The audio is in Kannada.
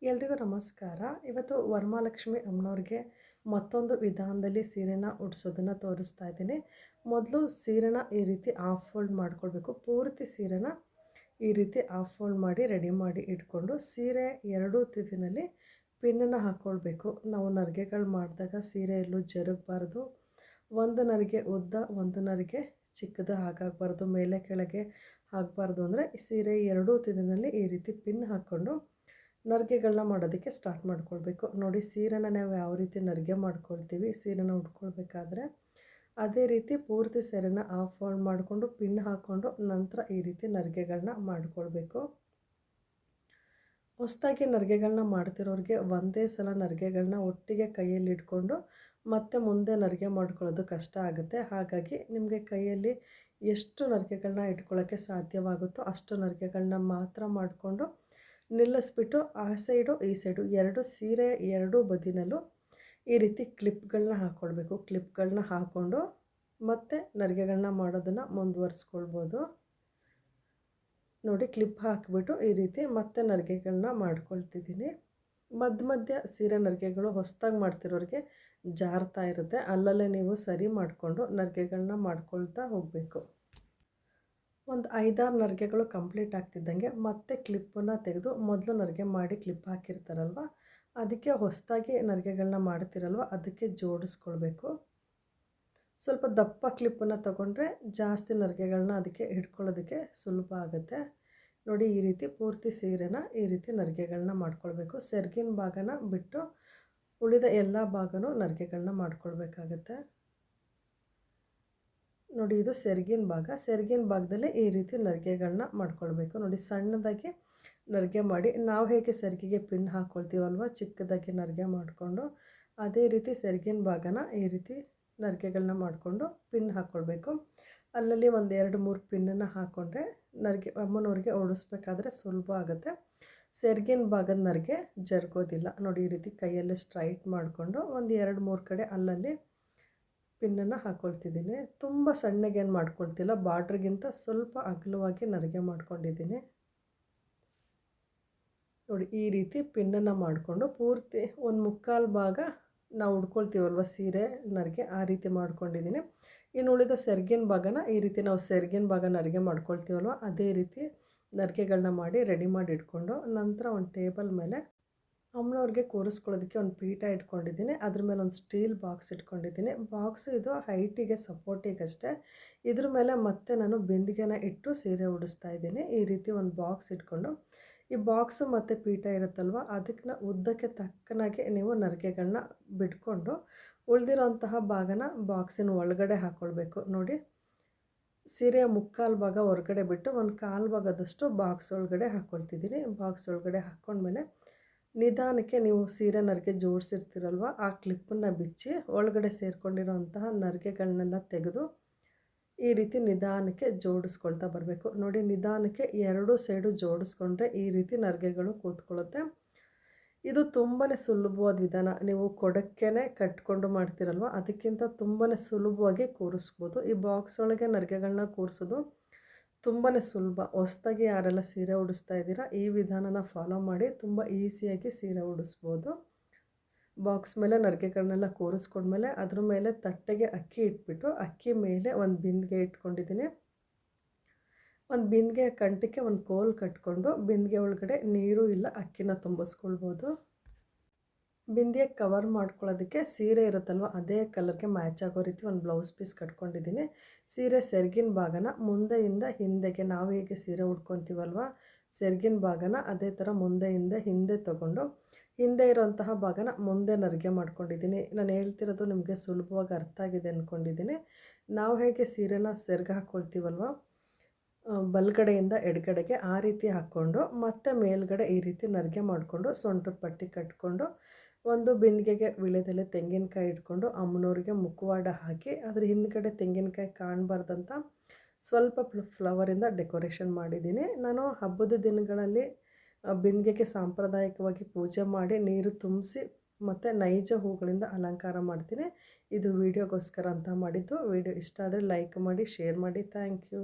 ಎಲ್ರಿಗೂ ನಮಸ್ಕಾರ. ಇವತ್ತು ವರಮಹಾಲಕ್ಷ್ಮಿ ಅಮ್ಮನವ್ರಿಗೆ ಮತ್ತೊಂದು ವಿಧಾನದಲ್ಲಿ ಸೀರೆನ ಉಡ್ಸೋದನ್ನು ತೋರಿಸ್ತಾ ಇದ್ದೀನಿ. ಮೊದಲು ಸೀರೆನ ಈ ರೀತಿ ಹಾಫ್ ಫೋಲ್ಡ್ ಮಾಡ್ಕೊಳ್ಬೇಕು. ಪೂರ್ತಿ ಸೀರೆನ ಈ ರೀತಿ ಹಾಫ್ ಫೋಲ್ಡ್ ಮಾಡಿ ರೆಡಿ ಮಾಡಿ ಇಟ್ಕೊಂಡು ಸೀರೆ ಎರಡೂ ತುದಿನಲ್ಲಿ ಪಿನ್ನನ್ನು ಹಾಕ್ಕೊಳ್ಬೇಕು. ನಾವು ನರಿಗೆಗಳು ಮಾಡಿದಾಗ ಸೀರೆ ಎಲ್ಲೂ ಜರುಗಬಾರ್ದು. ಒಂದು ನರಿಗೆ ಉದ್ದ, ಒಂದು ನರಿಗೆ ಚಿಕ್ಕದು ಹಾಗಾಗಬಾರ್ದು, ಮೇಲೆ ಕೆಳಗೆ ಆಗಬಾರ್ದು. ಅಂದರೆ ಸೀರೆ ಎರಡೂ ತುದಿನಲ್ಲಿ ಈ ರೀತಿ ಪಿನ್ ಹಾಕ್ಕೊಂಡು ನರಿಗೆಗಳನ್ನ ಮಾಡೋದಕ್ಕೆ ಸ್ಟಾರ್ಟ್ ಮಾಡ್ಕೊಳ್ಬೇಕು. ನೋಡಿ, ಸೀರೆನ ನಾವು ಯಾವ ರೀತಿ ನರಿಗೆ ಮಾಡ್ಕೊಳ್ತೀವಿ ಸೀರೆನ ಉಟ್ಕೊಳ್ಬೇಕಾದ್ರೆ, ಅದೇ ರೀತಿ ಪೂರ್ತಿ ಸೀರೆನ ಹಾಫ್ ಫೋಲ್ಡ್ ಮಾಡಿಕೊಂಡು ಪಿನ್ ಹಾಕ್ಕೊಂಡು ನಂತರ ಈ ರೀತಿ ನರಿಗೆಗಳನ್ನ ಮಾಡ್ಕೊಳ್ಬೇಕು. ಹೊಸದಾಗಿ ನರಿಗೆಗಳನ್ನ ಮಾಡ್ತಿರೋರಿಗೆ ಒಂದೇ ಸಲ ನರಿಗೆಗಳನ್ನ ಒಟ್ಟಿಗೆ ಕೈಯಲ್ಲಿ ಇಟ್ಕೊಂಡು ಮತ್ತೆ ಮುಂದೆ ನರಿಗೆ ಮಾಡ್ಕೊಳ್ಳೋದು ಕಷ್ಟ ಆಗುತ್ತೆ. ಹಾಗಾಗಿ ನಿಮಗೆ ಕೈಯಲ್ಲಿ ಎಷ್ಟು ನರಿಗೆಗಳನ್ನ ಇಟ್ಕೊಳ್ಳೋಕ್ಕೆ ಸಾಧ್ಯವಾಗುತ್ತೋ ಅಷ್ಟು ನರಿಗೆಗಳನ್ನ ಮಾತ್ರ ಮಾಡಿಕೊಂಡು ನಿಲ್ಲಿಸ್ಬಿಟ್ಟು ಆ ಸೈಡು ಈ ಸೈಡು ಸೀರೆ ಎರಡೂ ಬದಿನಲ್ಲೂ ಈ ರೀತಿ ಕ್ಲಿಪ್ಗಳನ್ನ ಹಾಕ್ಕೊಳ್ಬೇಕು. ಕ್ಲಿಪ್ಗಳನ್ನ ಹಾಕ್ಕೊಂಡು ಮತ್ತೆ ನರಿಗೆಗಳನ್ನ ಮಾಡೋದನ್ನು ಮುಂದುವರಿಸ್ಕೊಳ್ಬೋದು. ನೋಡಿ, ಕ್ಲಿಪ್ ಹಾಕಿಬಿಟ್ಟು ಈ ರೀತಿ ಮತ್ತೆ ನರಿಗೆಗಳನ್ನ ಮಾಡ್ಕೊಳ್ತಿದ್ದೀನಿ. ಮಧ್ಯ ಸೀರೆ ನರಿಗೆಗಳು ಹೊಸದಾಗಿ ಮಾಡ್ತಿರೋರಿಗೆ ಜಾರ್ತಾ ಇರುತ್ತೆ. ಅಲ್ಲಲ್ಲೇ ನೀವು ಸರಿ ಮಾಡಿಕೊಂಡು ನರಿಗೆಗಳನ್ನ ಮಾಡ್ಕೊಳ್ತಾ ಹೋಗಬೇಕು. ಒಂದು 5-6 ನರಿಗೆಗಳು ಕಂಪ್ಲೀಟ್ ಆಗ್ತಿದ್ದಂಗೆ ಮತ್ತೆ ಕ್ಲಿಪ್ಪನ್ನು ತೆಗೆದು ಮೊದಲು ನರಿಗೆ ಮಾಡಿ ಕ್ಲಿಪ್ ಹಾಕಿರ್ತಾರಲ್ವ ಅದಕ್ಕೆ ಹೊಸದಾಗಿ ನರಿಗೆಗಳನ್ನ ಮಾಡ್ತಿರಲ್ವ ಅದಕ್ಕೆ ಜೋಡಿಸ್ಕೊಳ್ಬೇಕು. ಸ್ವಲ್ಪ ದಪ್ಪ ಕ್ಲಿಪ್ಪನ್ನು ತಗೊಂಡ್ರೆ ಜಾಸ್ತಿ ನರಿಗೆಗಳನ್ನ ಅದಕ್ಕೆ ಹಿಡ್ಕೊಳ್ಳೋದಕ್ಕೆ ಸುಲಭ ಆಗುತ್ತೆ. ನೋಡಿ, ಈ ರೀತಿ ಪೂರ್ತಿ ಸೀರೆನ ಈ ರೀತಿ ನರಿಗೆಗಳನ್ನ ಮಾಡ್ಕೊಳ್ಬೇಕು. ಸೆರ್ಗಿನ ಭಾಗನ ಬಿಟ್ಟು ಉಳಿದ ಎಲ್ಲ ಭಾಗನೂ ನರಿಗೆಗಳನ್ನ ಮಾಡ್ಕೊಳ್ಬೇಕಾಗತ್ತೆ. ನೋಡಿ, ಇದು ಸೆರ್ಗಿನ ಭಾಗ. ಸೆರ್ಗಿನ ಭಾಗದಲ್ಲಿ ಈ ರೀತಿ ನರಿಗೆಗಳನ್ನ ಮಾಡ್ಕೊಳ್ಬೇಕು. ನೋಡಿ, ಸಣ್ಣದಾಗಿ ನರಿಗೆ ಮಾಡಿ ನಾವು ಹೇಗೆ ಸೆರ್ಗಿಗೆ ಪಿನ್ ಹಾಕ್ಕೊಳ್ತೀವಲ್ವ ಚಿಕ್ಕದಾಗಿ ನರಿಗೆ ಮಾಡಿಕೊಂಡು ಅದೇ ರೀತಿ ಸೆರ್ಗಿನ ಭಾಗನ ಈ ರೀತಿ ನರಿಗೆಗಳನ್ನ ಮಾಡಿಕೊಂಡು ಪಿನ್ ಹಾಕ್ಕೊಳ್ಬೇಕು. ಅಲ್ಲಲ್ಲಿ ಒಂದು 2-3 ಪಿನ್ನನ್ನು ಹಾಕ್ಕೊಂಡ್ರೆ ನರಿಗೆ ಅಮ್ಮನವ್ರಿಗೆ ಓಡಿಸ್ಬೇಕಾದ್ರೆ ಸುಲಭ ಆಗುತ್ತೆ. ಸೆರ್ಗಿನ ಭಾಗದ ನರಿಗೆ ಜರುಗೋದಿಲ್ಲ. ನೋಡಿ, ಈ ರೀತಿ ಕೈಯಲ್ಲೇ ಸ್ಟ್ರೈಟ್ ಮಾಡಿಕೊಂಡು ಒಂದು 2-3 ಕಡೆ ಅಲ್ಲಲ್ಲಿ ಪಿನ್ನನ್ನು ಹಾಕ್ಕೊಳ್ತಿದ್ದೀನಿ. ತುಂಬ ಸಣ್ಣಗೇನು ಮಾಡ್ಕೊಳ್ತಿಲ್ಲ, ಬಾರ್ಡ್ರಿಗಿಂತ ಸ್ವಲ್ಪ ಅಗಲವಾಗಿ ನರಿಗೆ ಮಾಡ್ಕೊಂಡಿದ್ದೀನಿ. ನೋಡಿ, ಈ ರೀತಿ ಪಿನ್ನನ್ನು ಮಾಡಿಕೊಂಡು ಪೂರ್ತಿ ಒಂದು 3/4 ಭಾಗ ನಾವು ಉಡ್ಕೊಳ್ತೀವಲ್ವ ಸೀರೆ ನರಿಗೆ ಆ ರೀತಿ ಮಾಡ್ಕೊಂಡಿದ್ದೀನಿ. ಇನ್ನು ಉಳಿದ ಸೆರ್ಗಿನ ಭಾಗನ ಈ ರೀತಿ ನಾವು ಸೆರ್ಗಿನ ಭಾಗ ನರಿಗೆ ಮಾಡ್ಕೊಳ್ತೀವಲ್ವ ಅದೇ ರೀತಿ ನರಿಗೆಗಳನ್ನ ಮಾಡಿ ರೆಡಿ ಮಾಡಿ ಇಟ್ಕೊಂಡು ನಂತರ ಒಂದು ಟೇಬಲ್ ಮೇಲೆ ಅಮ್ಮನವ್ರಿಗೆ ಕೂರಿಸ್ಕೊಳ್ಳೋದಕ್ಕೆ ಒಂದು ಪೀಠ ಇಟ್ಕೊಂಡಿದ್ದೀನಿ. ಅದ್ರ ಮೇಲೆ ಒಂದು ಸ್ಟೀಲ್ ಬಾಕ್ಸ್ ಇಟ್ಕೊಂಡಿದ್ದೀನಿ. ಬಾಕ್ಸ್ ಇದು ಹೈಟಿಗೆ ಸಪೋರ್ಟಿಗಷ್ಟೇ. ಇದ್ರ ಮೇಲೆ ಮತ್ತೆ ನಾನು ಬಿಂದಿಗೆನ ಇಟ್ಟು ಸೀರೆ ಉಡಿಸ್ತಾ ಇದ್ದೀನಿ. ಈ ರೀತಿ ಒಂದು ಬಾಕ್ಸ್ ಇಟ್ಕೊಂಡು ಈ ಬಾಕ್ಸು ಮತ್ತು ಪೀಠ ಇರುತ್ತಲ್ವ ಅದಕ್ಕೆ ಉದ್ದಕ್ಕೆ ತಕ್ಕನಾಗಿ ನೀವು ನರಿಗೆಗಳನ್ನ ಬಿಟ್ಕೊಂಡು ಉಳಿದಿರೋಂತಹ ಭಾಗನ ಬಾಕ್ಸಿನ ಒಳಗಡೆ ಹಾಕ್ಕೊಳ್ಬೇಕು. ನೋಡಿ, ಸೀರೆಯ 3/4 ಭಾಗ ಹೊರಗಡೆ ಬಿಟ್ಟು 1/4 ಭಾಗದಷ್ಟು ಬಾಕ್ಸ್ ಒಳಗಡೆ ಹಾಕ್ಕೊಳ್ತಿದ್ದೀನಿ. ಬಾಕ್ಸ್ ಒಳಗಡೆ ಹಾಕ್ಕೊಂಡ್ಮೇಲೆ ನಿಧಾನಕ್ಕೆ ನೀವು ಸೀರೆ ನರಿಗೆ ಜೋಡಿಸಿರ್ತೀರಲ್ವ ಆ ಕ್ಲಿಪ್ಪನ್ನು ಬಿಚ್ಚಿ ಒಳಗಡೆ ಸೇರಿಕೊಂಡಿರೋಂತಹ ನರಿಗೆಗಳನ್ನೆಲ್ಲ ತೆಗೆದು ಈ ರೀತಿ ನಿಧಾನಕ್ಕೆ ಜೋಡಿಸ್ಕೊಳ್ತಾ ಬರಬೇಕು. ನೋಡಿ, ನಿಧಾನಕ್ಕೆ ಎರಡೂ ಸೈಡು ಜೋಡಿಸ್ಕೊಂಡ್ರೆ ಈ ರೀತಿ ನರಿಗೆಗಳು ಕೂತ್ಕೊಳ್ಳುತ್ತೆ. ಇದು ತುಂಬಾ ಸುಲಭವಾದ ವಿಧಾನ. ನೀವು ಕೊಡಕ್ಕೇ ಕಟ್ಕೊಂಡು ಮಾಡ್ತೀರಲ್ವ ಅದಕ್ಕಿಂತ ತುಂಬಾ ಸುಲಭವಾಗಿ ಕೂರಿಸ್ಬೋದು. ಈ ಬಾಕ್ಸ್ ಒಳಗೆ ನರಿಗೆಗಳನ್ನ ಕೂರಿಸೋದು ತುಂಬಾ ಸುಲಭ. ಹೊಸದಾಗಿ ಯಾರೆಲ್ಲ ಸೀರೆ ಉಡಿಸ್ತಾ ಇದ್ದೀರಾ ಈ ವಿಧಾನನ ಫಾಲೋ ಮಾಡಿ ತುಂಬ ಈಸಿಯಾಗಿ ಸೀರೆ ಉಡಿಸ್ಬೋದು. ಬಾಕ್ಸ್ ಮೇಲೆ ನರಿಗೆಗಳನ್ನೆಲ್ಲ ಕೂರಿಸ್ಕೊಂಡ್ಮೇಲೆ ಅದ್ರ ಮೇಲೆ ತಟ್ಟೆಗೆ ಅಕ್ಕಿ ಇಟ್ಬಿಟ್ಟು ಅಕ್ಕಿ ಮೇಲೆ ಒಂದು ಬಿಂದಿಗೆ ಇಟ್ಕೊಂಡಿದ್ದೀನಿ. ಒಂದು ಬಿಂದಿಗೆ ಕಂಠಕ್ಕೆ ಒಂದು ಕೋಲ್ ಕಟ್ಕೊಂಡು ಬಿಂದಿಗೆ ಒಳಗಡೆ ನೀರು ಇಲ್ಲ ಅಕ್ಕಿನ ತುಂಬಿಸ್ಕೊಳ್ಬೋದು. ಬಿಂದಿಗೆ ಕವರ್ ಮಾಡ್ಕೊಳ್ಳೋದಕ್ಕೆ ಸೀರೆ ಇರುತ್ತಲ್ವ ಅದೇ ಕಲರ್ಗೆ ಮ್ಯಾಚ್ ಆಗೋ ರೀತಿ ಒಂದು ಬ್ಲೌಸ್ ಪೀಸ್ ಕಟ್ಕೊಂಡಿದ್ದೀನಿ. ಸೀರೆ ಸೆರ್ಗಿನ ಭಾಗನ ಮುಂದೆಯಿಂದ ಹಿಂದೆಗೆ ನಾವು ಹೇಗೆ ಸೀರೆ ಉಟ್ಕೊತೀವಲ್ವ ಸೆರ್ಗಿನ ಭಾಗನ ಅದೇ ಥರ ಮುಂದೆಯಿಂದ ಹಿಂದೆ ತೊಗೊಂಡು ಹಿಂದೆ ಇರೋಂತಹ ಭಾಗನ ಮುಂದೆ ನರಿಗೆ ಮಾಡ್ಕೊಂಡಿದ್ದೀನಿ. ನಾನು ಹೇಳ್ತಿರೋದು ನಿಮಗೆ ಸುಲಭವಾಗಿ ಅರ್ಥ ಆಗಿದೆ ಅಂದ್ಕೊಂಡಿದ್ದೀನಿ. ನಾವು ಹೇಗೆ ಸೀರೆನ ಸೆರ್ಗ ಹಾಕ್ಕೊಳ್ತೀವಲ್ವ ಬಲಗಡೆಯಿಂದ ಎಡಗಡೆಗೆ ಆ ರೀತಿ ಹಾಕ್ಕೊಂಡು ಮತ್ತೆ ಮೇಲ್ಗಡೆ ಈ ರೀತಿ ನರಿಗೆ ಮಾಡಿಕೊಂಡು ಸೊಂಟದ ಪಟ್ಟಿ ಕಟ್ಕೊಂಡು ಒಂದು ಬಿಂದಿಗೆಗೆ ವೀಳ್ಯದೆಲೆ ತೆಂಗಿನಕಾಯಿ ಇಟ್ಕೊಂಡು ಅಮ್ಮನವ್ರಿಗೆ ಮುಖವಾಡ ಹಾಕಿ ಅದ್ರ ಹಿಂದ್ಗಡೆ ತೆಂಗಿನಕಾಯಿ ಕಾಣಬಾರ್ದಂತ ಸ್ವಲ್ಪ ಫ್ಲವರಿಂದ ಡೆಕೋರೇಷನ್ ಮಾಡಿದ್ದೀನಿ. ನಾನು ಹಬ್ಬದ ದಿನಗಳಲ್ಲಿ ಬಿಂದಿಗೆಗೆ ಸಾಂಪ್ರದಾಯಿಕವಾಗಿ ಪೂಜೆ ಮಾಡಿ ನೀರು ತುಂಬಿಸಿ ಮತ್ತು ನೈಜ ಹೂಗಳಿಂದ ಅಲಂಕಾರ ಮಾಡ್ತೀನಿ. ಇದು ವಿಡಿಯೋಗೋಸ್ಕರ ಅಂತ ಮಾಡಿದ್ದು. ವಿಡಿಯೋ ಇಷ್ಟ ಆದರೆ ಲೈಕ್ ಮಾಡಿ, ಶೇರ್ ಮಾಡಿ. Thank you.